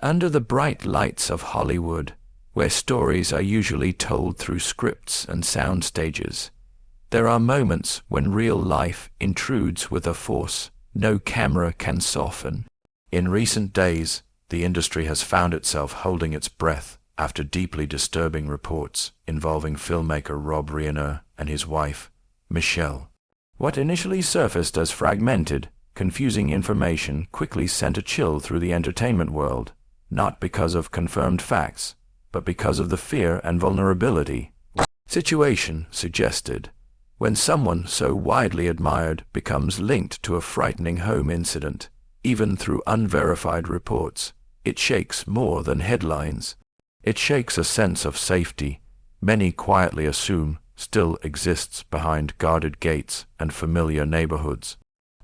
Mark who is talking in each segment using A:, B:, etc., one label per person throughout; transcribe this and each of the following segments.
A: Under the bright lights of Hollywood, where stories are usually told through scripts and sound stages, there are moments when real life intrudes with a force no camera can soften. In recent days, the industry has found itself holding its breath after deeply disturbing reports involving filmmaker Rob Reiner and his wife, Michele. What initially surfaced as fragmented, confusing information quickly sent a chill through the entertainment world, not because of confirmed facts, but because of the fear and vulnerability the situation suggested. When someone so widely admired becomes linked to a frightening home incident, even through unverified reports, it shakes more than headlines. It shakes a sense of safety many quietly assume still exists behind guarded gates and familiar neighborhoods.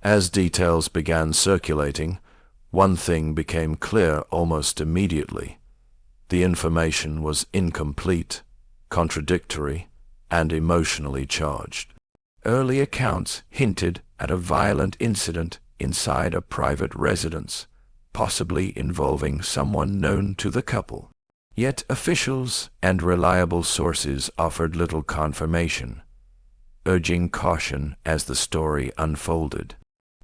A: As details began circulating, one thing became clear almost immediately. The information was incomplete, contradictory, and emotionally charged. Early accounts hinted at a violent incident inside a private residence, possibly involving someone known to the couple. Yet officials and reliable sources offered little confirmation, urging caution as the story unfolded.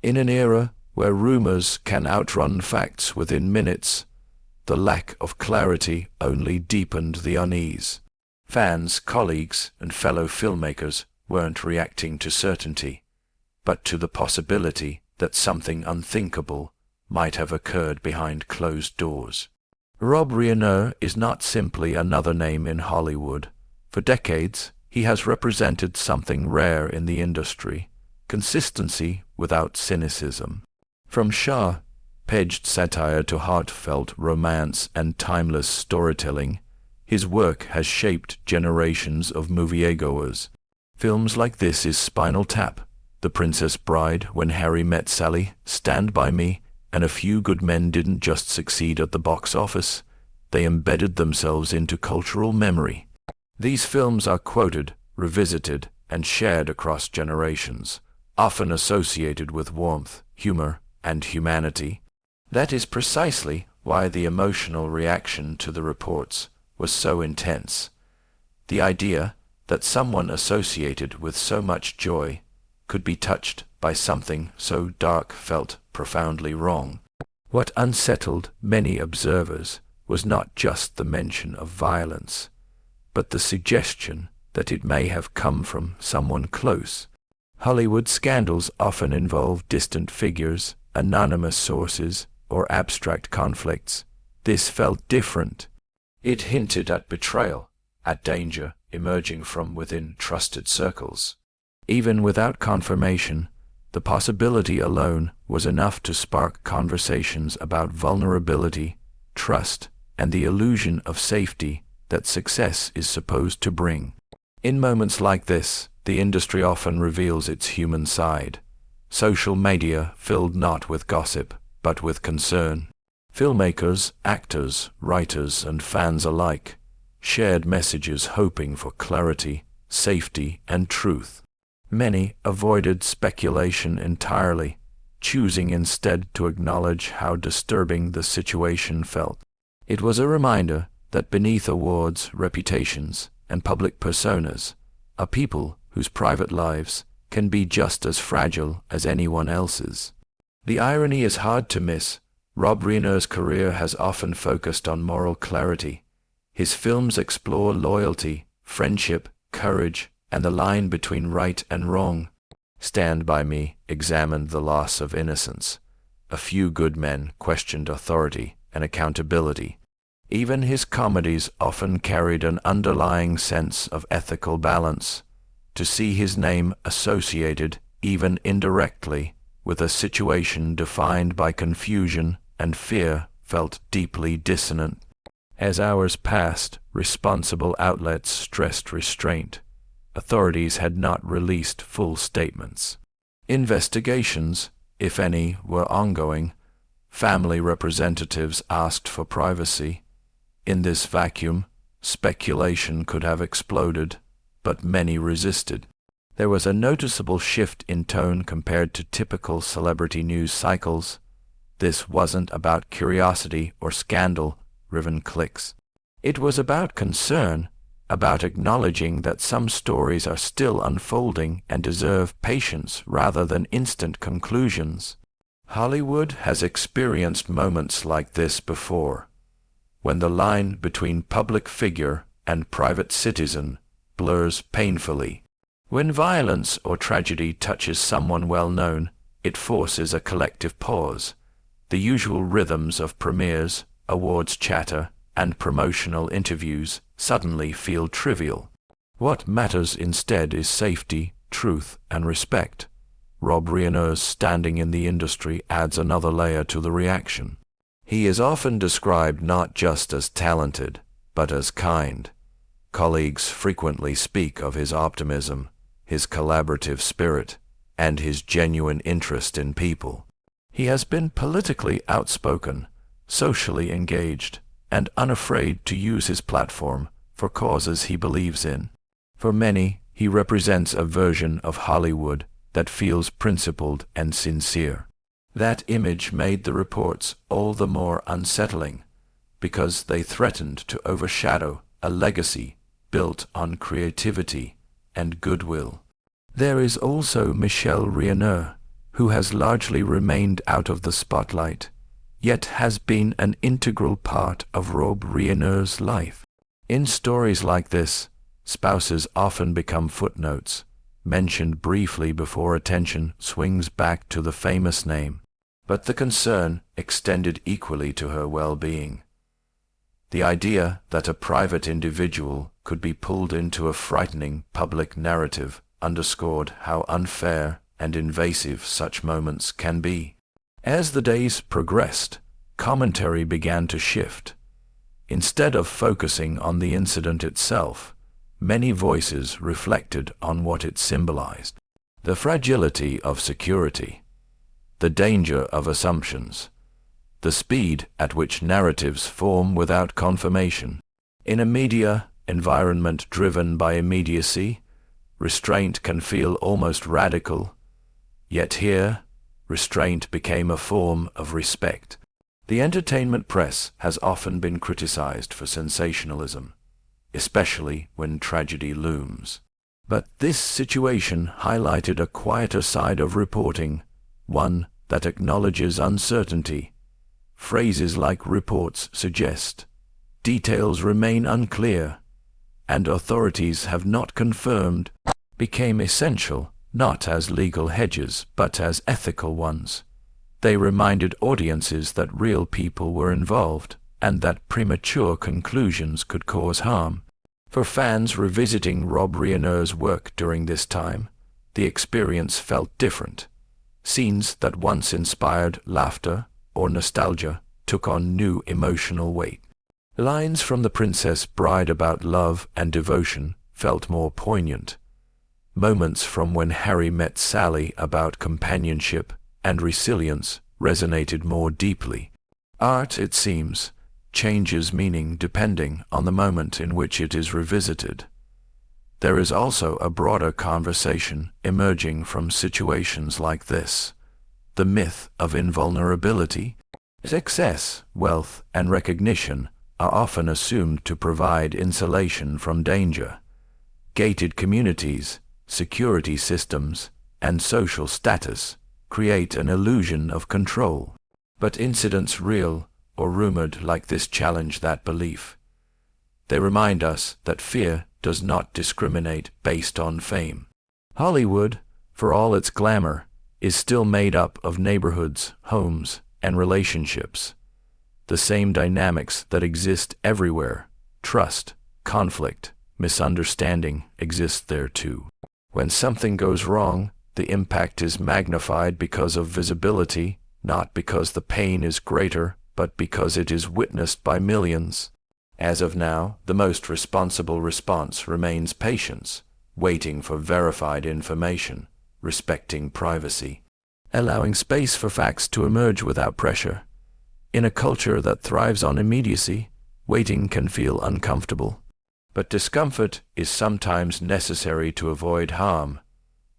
A: In an era where rumors can outrun facts within minutes, the lack of clarity only deepened the unease. Fans, colleagues, and fellow filmmakers weren't reacting to certainty, but to the possibility that something unthinkable might have occurred behind closed doors. Rob Reiner is not simply another name in Hollywood. For decades, he has represented something rare in the industry: consistency without cynicism. From sharp-edged satire to heartfelt romance and timeless storytelling, his work has shaped generations of moviegoers. Films like This Is Spinal Tap, The Princess Bride, When Harry Met Sally, Stand By Me, and A Few Good Men didn't just succeed at the box office, they embedded themselves into cultural memory. These films are quoted, revisited, and shared across generations, often associated with warmth, humor, and humanity. That is precisely why the emotional reaction to the reports was so intense. The idea that someone associated with so much joy could be touched by something so dark felt profoundly wrong. What unsettled many observers was not just the mention of violence, but the suggestion that it may have come from someone close. Hollywood scandals often involve distant figures, anonymous sources, or abstract conflicts. This felt different. It hinted at betrayal, at danger emerging from within trusted circles. Even without confirmation, the possibility alone was enough to spark conversations about vulnerability, trust, and the illusion of safety that success is supposed to bring. In moments like this, the industry often reveals its human side. Social media filled not with gossip, but with concern. Filmmakers, actors, writers, and fans alike shared messages hoping for clarity, safety, and truth. Many avoided speculation entirely, choosing instead to acknowledge how disturbing the situation felt. It was a reminder that beneath awards, reputations, and public personas are people whose private lives can be just as fragile as anyone else's. The irony is hard to miss. Rob Reiner's career has often focused on moral clarity. His films explore loyalty, friendship, courage, and the line between right and wrong. Stand By Me examined the loss of innocence. A Few Good Men questioned authority and accountability. Even his comedies often carried an underlying sense of ethical balance. To see his name associated, even indirectly, with a situation defined by confusion and fear felt deeply dissonant. As hours passed, responsible outlets stressed restraint. Authorities had not released full statements. Investigations, if any, were ongoing. Family representatives asked for privacy. In this vacuum, speculation could have exploded, but many resisted. There was a noticeable shift in tone compared to typical celebrity news cycles. This wasn't about curiosity or scandal-driven clicks. It was about concern, about acknowledging that some stories are still unfolding and deserve patience rather than instant conclusions. Hollywood has experienced moments like this before, when the line between public figure and private citizen blurs painfully. When violence or tragedy touches someone well-known, it forces a collective pause. The usual rhythms of premieres, awards chatter, and promotional interviews suddenly feel trivial. What matters instead is safety, truth, and respect. Rob Reiner's standing in the industry adds another layer to the reaction. He is often described not just as talented, but as kind. Colleagues frequently speak of his optimism, his collaborative spirit, and his genuine interest in people. He has been politically outspoken, socially engaged, and unafraid to use his platform for causes he believes in. For many, he represents a version of Hollywood that feels principled and sincere. That image made the reports all the more unsettling, because they threatened to overshadow a legacy built on creativity and goodwill. There is also Michele Reiner, who has largely remained out of the spotlight, yet has been an integral part of Rob Reiner's life. In stories like this, spouses often become footnotes, mentioned briefly before attention swings back to the famous name. But the concern extended equally to her well-being. The idea that a private individual could be pulled into a frightening public narrative underscored how unfair and invasive such moments can be. As the days progressed, commentary began to shift. Instead of focusing on the incident itself, many voices reflected on what it symbolized. The fragility of security, the danger of assumptions, the speed at which narratives form without confirmation. In a media environment driven by immediacy, restraint can feel almost radical, yet here, restraint became a form of respect. The entertainment press has often been criticized for sensationalism, especially when tragedy looms. But this situation highlighted a quieter side of reporting, one that acknowledges uncertainty. Phrases like "reports suggest," "details remain unclear," and "authorities have not confirmed," became essential, not as legal hedges, but as ethical ones. They reminded audiences that real people were involved, and that premature conclusions could cause harm. For fans revisiting Rob Reiner's work during this time, the experience felt different. Scenes that once inspired laughter or nostalgia took on new emotional weight. Lines from The Princess Bride about love and devotion felt more poignant. Moments from When Harry Met Sally about companionship and resilience resonated more deeply. Art, it seems, changes meaning depending on the moment in which it is revisited. There is also a broader conversation emerging from situations like this. The myth of invulnerability. Success, wealth, and recognition are often assumed to provide insulation from danger. Gated communities, security systems, and social status create an illusion of control. But incidents real or rumored like this challenge that belief. They remind us that fear does not discriminate based on fame. Hollywood, for all its glamour, is still made up of neighborhoods, homes, and relationships. The same dynamics that exist everywhere, trust, conflict, misunderstanding, exist there too. When something goes wrong, the impact is magnified because of visibility, not because the pain is greater, but because it is witnessed by millions. As of now, the most responsible response remains patience, waiting for verified information, respecting privacy, allowing space for facts to emerge without pressure. In a culture that thrives on immediacy, waiting can feel uncomfortable. But discomfort is sometimes necessary to avoid harm.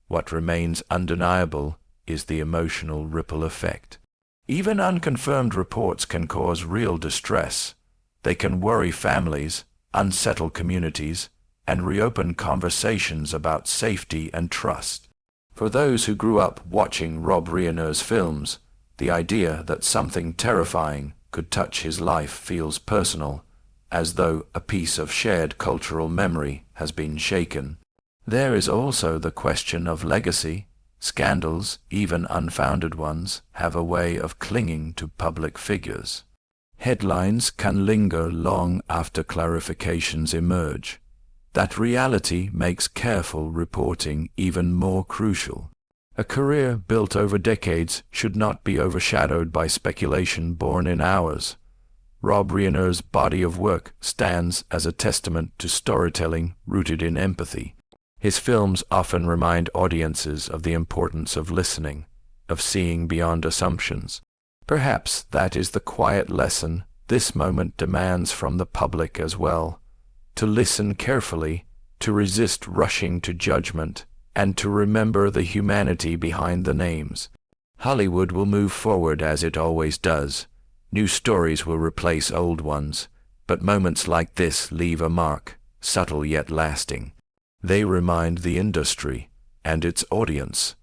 A: What remains undeniable is the emotional ripple effect. Even unconfirmed reports can cause real distress. They can worry families, unsettle communities, and reopen conversations about safety and trust. For those who grew up watching Rob Reiner's films, the idea that something terrifying could touch his life feels personal, as though a piece of shared cultural memory has been shaken. There is also the question of legacy. Scandals, even unfounded ones, have a way of clinging to public figures. Headlines can linger long after clarifications emerge. That reality makes careful reporting even more crucial. A career built over decades should not be overshadowed by speculation born in hours. Rob Reiner's body of work stands as a testament to storytelling rooted in empathy. His films often remind audiences of the importance of listening, of seeing beyond assumptions. Perhaps that is the quiet lesson this moment demands from the public as well. To listen carefully, to resist rushing to judgment, and to remember the humanity behind the names. Hollywood will move forward as it always does. New stories will replace old ones, but moments like this leave a mark, subtle yet lasting. They remind the industry and its audience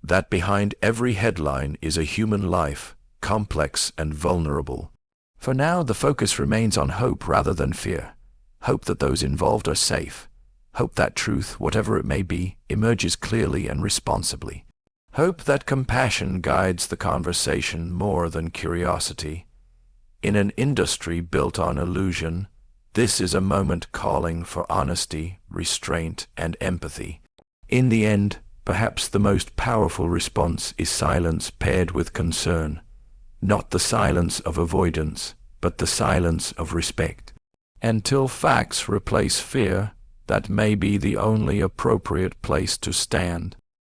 A: that behind every headline is a human life, complex and vulnerable. For now, the focus remains on hope rather than fear. Hope that those involved are safe. Hope that truth, whatever it may be, emerges clearly and responsibly. Hope that compassion guides the conversation more than curiosity. In an industry built on illusion, this is a moment calling for honesty, restraint, and empathy. In the end, perhaps the most powerful response is silence paired with concern. Not the silence of avoidance, but the silence of respect. Until facts replace fear, that may be the only appropriate place to stand.